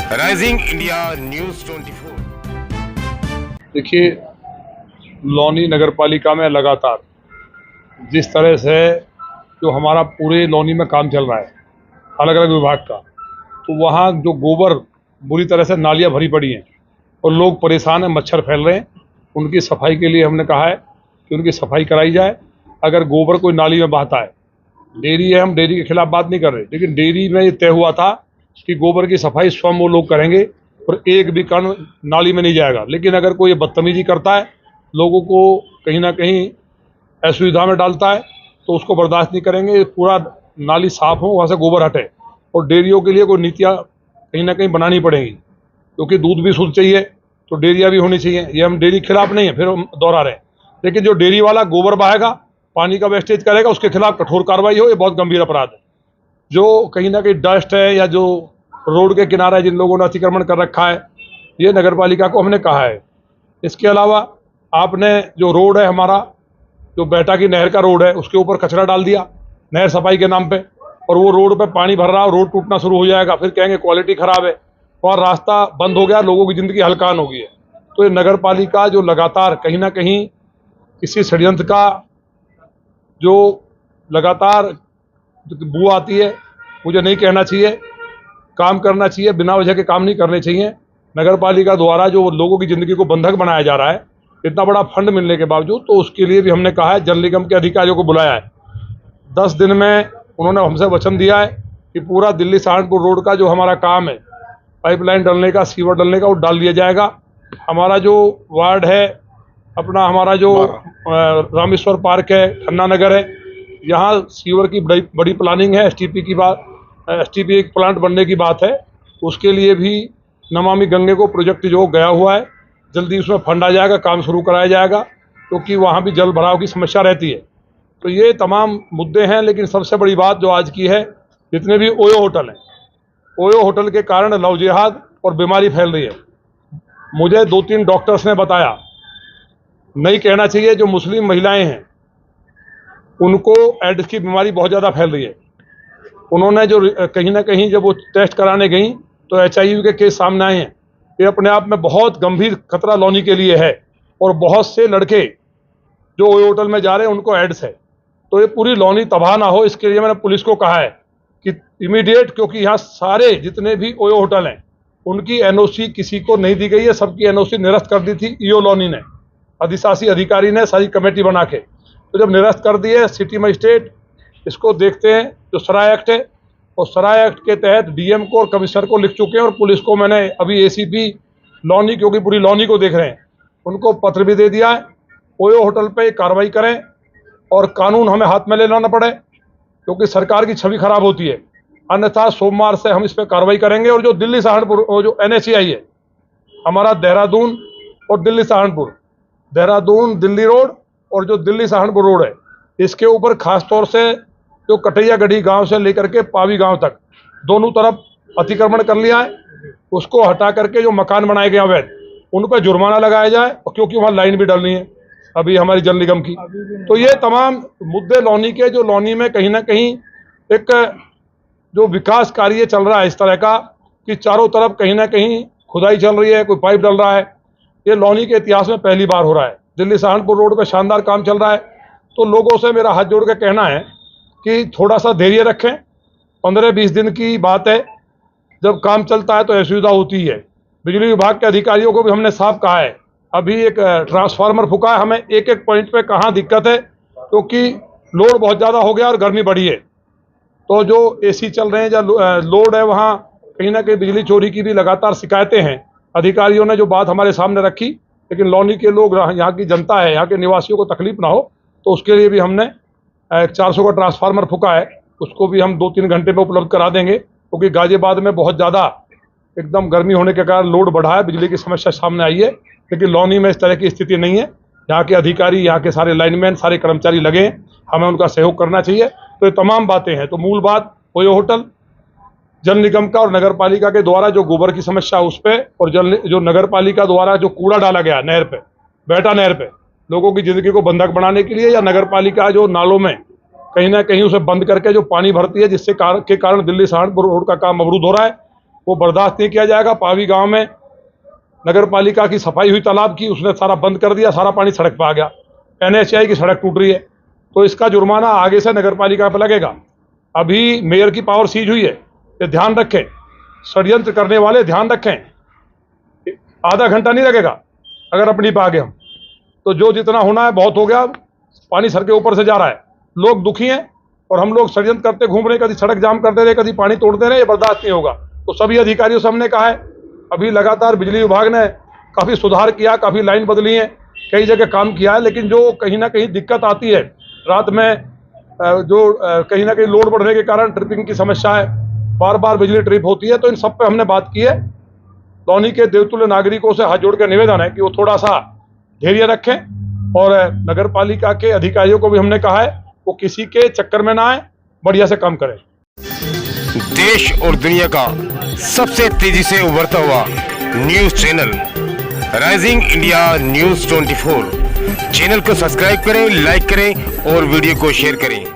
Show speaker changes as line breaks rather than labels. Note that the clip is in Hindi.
Rising India news 24।
देखिए, लौनी नगर पालिका में लगातार जिस तरह से जो हमारा पूरे लौनी में काम चल रहा है अलग अलग विभाग का, तो वहाँ जो गोबर बुरी तरह से नालियाँ भरी पड़ी हैं और लोग परेशान हैं, मच्छर फैल रहे हैं। उनकी सफाई के लिए हमने कहा है कि उनकी सफाई कराई जाए। अगर गोबर कोई नाली में बहता है, डेयरी है, हम डेयरी के खिलाफ बात नहीं कर रहे, लेकिन डेयरी में ये तय हुआ था कि गोबर की सफाई स्वयं वो लोग करेंगे और एक भी कण नाली में नहीं जाएगा। लेकिन अगर कोई बदतमीजी करता है, लोगों को कहीं ना कहीं असुविधा में डालता है, तो उसको बर्दाश्त नहीं करेंगे। पूरा नाली साफ हो, वहाँ से गोबर हटे। और डेयरियों के लिए कोई नीतियाँ कहीं ना कहीं बनानी पड़ेंगी, क्योंकि दूध भी शुद्ध चाहिए, तो डेयरियाँ भी होनी चाहिए। ये हम डेयरी खिलाफ नहीं है, फिर हम दोहरा रहे हैं, लेकिन जो डेयरी वाला गोबर बहाएगा, पानी का वेस्टेज करेगा, उसके खिलाफ कठोर कार्रवाई हो। ये बहुत गंभीर अपराध है। जो कहीं ना कहीं डस्ट है या जो रोड के किनारे जिन लोगों ने अतिक्रमण कर रखा है, ये नगर पालिका को हमने कहा है। इसके अलावा आपने जो रोड है हमारा, जो बेटा की नहर का रोड है, उसके ऊपर कचरा डाल दिया नहर सफाई के नाम पे, और वो रोड पे पानी भर रहा है, रोड टूटना शुरू हो जाएगा, फिर कहेंगे क्वालिटी खराब है, और रास्ता बंद हो गया, लोगों की ज़िंदगी हलकान हो गई है। तो ये नगर पालिका जो लगातार कहीं ना कहीं किसी षड्यंत्र का जो लगातार बू आती है, मुझे नहीं कहना चाहिए, काम करना चाहिए, बिना वजह के काम नहीं करने चाहिए। नगर पालिका द्वारा जो लोगों की ज़िंदगी को बंधक बनाया जा रहा है, इतना बड़ा फंड मिलने के बावजूद, तो उसके लिए भी हमने कहा है, जल निगम के अधिकारियों को बुलाया है। 10 दिन में उन्होंने हमसे वचन दिया है कि पूरा दिल्ली सहारनपुर रोड का जो हमारा काम है, पाइपलाइन डालने का, सीवर डालने का, वो डाल दिया जाएगा। हमारा जो वार्ड है अपना, हमारा जो रामेश्वर पार्क है, खन्ना नगर है, यहाँ सीवर की बड़ी प्लानिंग है। एसटीपी एक प्लांट बनने की बात है, उसके लिए भी नमामि गंगे को प्रोजेक्ट जो गया हुआ है, जल्दी उसमें फंड आ जाएगा, काम शुरू कराया जाएगा, क्योंकि वहाँ भी जल भराव की समस्या रहती है। तो ये तमाम मुद्दे हैं, लेकिन सबसे बड़ी बात जो आज की है, जितने भी ओयो होटल हैं, ओयो होटल के कारण लव जिहाद और बीमारी फैल रही है। मुझे 2-3 डॉक्टर्स ने बताया, नहीं कहना चाहिए, जो मुस्लिम महिलाएं हैं उनको एड्स की बीमारी बहुत ज़्यादा फैल रही है। उन्होंने जो कहीं ना कहीं जब वो टेस्ट कराने गई, तो HIV के केस सामने आए हैं। ये अपने आप में बहुत गंभीर खतरा लौनी के लिए है, और बहुत से लड़के जो ओयो होटल में जा रहे हैं उनको एड्स है। तो ये पूरी लौनी तबाह ना हो, इसके लिए मैंने पुलिस को कहा है कि इमीडिएट, क्योंकि यहाँ सारे जितने भी ओयो होटल हैं उनकी NOC किसी को नहीं दी गई है, सबकी NOC निरस्त कर दी थी EO लौनी ने, अधिशासी अधिकारी ने सारी कमेटी बना के। तो जब निरस्त कर दिए, सिटी मजिस्ट्रेट इसको देखते हैं, जो सराय एक्ट है, और सराय एक्ट के तहत DM को और कमिश्नर को लिख चुके हैं, और पुलिस को मैंने अभी ACP लौनी, क्योंकि पूरी लौनी को देख रहे हैं, उनको पत्र भी दे दिया है। ओयो होटल पे कार्रवाई करें और कानून हमें हाथ में लेना न पड़े, क्योंकि सरकार की छवि खराब होती है। अन्यथा सोमवार से हम इस पर कार्रवाई करेंगे। और जो दिल्ली सहारनपुर जो NHAI है हमारा, देहरादून और दिल्ली सहारनपुर, देहरादून दिल्ली रोड और जो दिल्ली सहारनपुर रोड है, इसके ऊपर खास तौर से जो कटैया गढ़ी गांव से लेकर के पावी गांव तक दोनों तरफ अतिक्रमण कर लिया है, उसको हटा करके जो मकान बनाए गए अवैध, उन पर जुर्माना लगाया जाए, और क्योंकि वहाँ लाइन भी डालनी है अभी हमारी जल निगम की। तो ये तमाम मुद्दे लौनी के, जो लौनी में कहीं ना कहीं एक जो विकास कार्य चल रहा है इस तरह का, कि चारों तरफ कहीं ना कहीं खुदाई चल रही है, कोई पाइप डल रहा है, ये लौनी के इतिहास में पहली बार हो रहा है। दिल्ली सहारनपुर रोड पे शानदार काम चल रहा है। तो लोगों से मेरा हाथ जोड़ के कहना है कि थोड़ा सा धैर्य रखें। 15-20 दिन की बात है, जब काम चलता है तो असुविधा होती है। बिजली विभाग के अधिकारियों को भी हमने साफ कहा है, अभी एक ट्रांसफार्मर फूका है, हमें एक एक पॉइंट पे कहाँ दिक्कत है, क्योंकि लोड बहुत ज़्यादा हो गया और गर्मी बढ़ी है। तो जो AC चल रहे हैं या लोड है, वहाँ कहीं ना कहीं बिजली चोरी की भी लगातार शिकायतें हैं। अधिकारियों ने जो बात हमारे सामने रखी, लेकिन लौनी के लोग, यहाँ की जनता है, यहाँ के निवासियों को तकलीफ ना हो, तो उसके लिए भी हमने 400 का ट्रांसफार्मर फूका है, उसको भी हम 2-3 घंटे में उपलब्ध करा देंगे, क्योंकि गाजियाबाद में बहुत ज़्यादा एकदम गर्मी होने के कारण लोड बढ़ा है, बिजली की समस्या सामने आई है। लेकिन लौनी में इस तरह की स्थिति नहीं है। यहाँ के अधिकारी, यहाँ के सारे लाइनमैन, सारे कर्मचारी लगे हैं, हमें उनका सहयोग करना चाहिए। तो ये तमाम बातें हैं। तो मूल बात ओयो होटल, जल निगम का और नगर पालिका के द्वारा जो गोबर की समस्या उस पर, और जो नगर पालिका द्वारा जो कूड़ा डाला गया नहर पे, बेटा नहर पे, लोगों की ज़िंदगी को बंधक बनाने के लिए, या नगर पालिका जो नालों में कहीं ना कहीं उसे बंद करके जो पानी भरती है, जिससे के कारण दिल्ली सहारनपुर रोड का काम अवरुद्ध हो रहा है। वो बर्दाश्त नहीं किया जाएगा। पावी गांव में नगर पालिका की सफाई हुई तालाब की, उसने सारा बंद कर दिया, सारा पानी सड़क पर आ गया। NHAI की सड़क टूट रही है, तो इसका जुर्माना आगे से नगर पालिका पर लगेगा। अभी मेयर की पावर सीज हुई है, ये ध्यान रखें, षड्यंत्र करने वाले ध्यान रखें। आधा घंटा नहीं लगेगा अगर अपनी पे आ गए हम, तो जो जितना होना है बहुत हो गया। पानी सर के ऊपर से जा रहा है, लोग दुखी हैं और हम लोग षड्यंत्र करते घूम रहे, कभी सड़क जाम करते रहे, कभी पानी तोड़ते रहे, ये बर्दाश्त नहीं होगा। तो सभी अधिकारियों से हमने कहा है, अभी लगातार बिजली विभाग ने काफ़ी सुधार किया, काफ़ी लाइन बदली है, कई जगह काम किया है, लेकिन जो कहीं ना कहीं दिक्कत आती है रात में, जो कहीं ना कहीं लोड बढ़ने के कारण ट्रिपिंग की समस्या है, बार बार बिजली ट्रिप होती है, तो इन सब पे हमने बात की है। लौनी के देवतुल्य नागरिकों से हाथ जोड़ कर निवेदन है कि वो थोड़ा सा धैर्य रखें, और नगर पालिका के अधिकारियों को भी हमने कहा है वो किसी के चक्कर में ना आए, बढ़िया से काम करें।
देश और दुनिया का सबसे तेजी से उभरता हुआ news channel rising India news 24। Channel को सब्सक्राइब करें, लाइक करें और वीडियो को शेयर करें।